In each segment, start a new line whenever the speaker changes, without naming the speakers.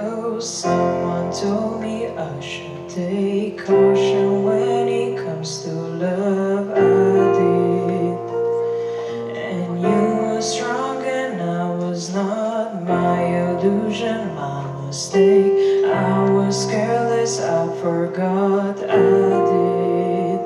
ago, someone told me I should take caution when it comes to love. I did, and you were strong and I was not. My illusion, my mistake. I was careless, I forgot I did.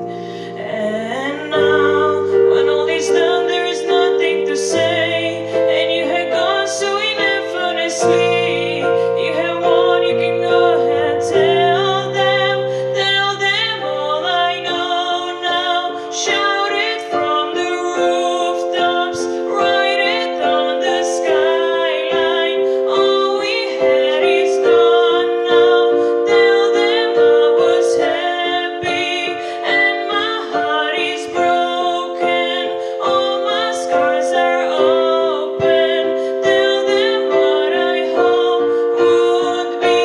And now, when all is done, there is nothing to say. And you had gone so infinitely. You have won, you can go ahead, tell them all I know now. Shout it from the rooftops, write it on the skyline. All we had is gone now. Tell them I was happy and my heart is broken. All my scars are open. Tell them what I hope would be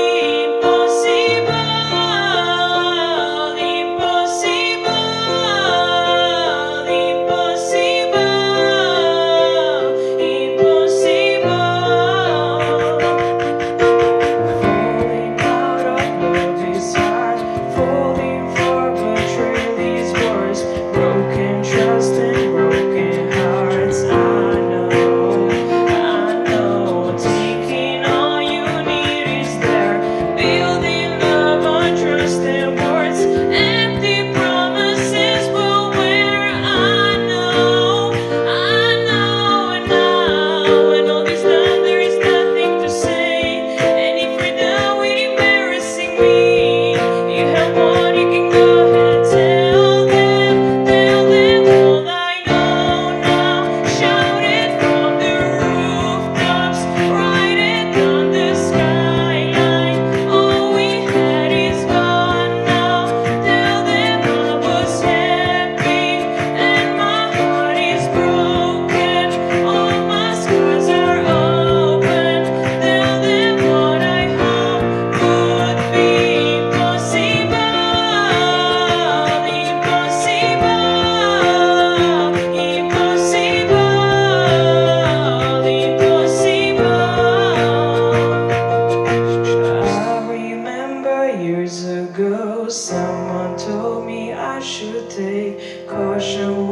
impossible. Falling out of love is hard. Falling for betrayal is worse. Broken trust and broken hearts. I know. Thinking all you need is there. Building love on trust and words. Empty promises will wear. I know. And now, when all is done, there is nothing to say. And if we're done with embarrassing me, you have won, you can go ahead, tell them all I know now. Shout it from the rooftops, write it on the skyline. All we had is gone now. Tell them I was happy and my heart is broken. All my scars are open. Tell them what I hope would be impossible. I remember years ago, someone told me I should take caution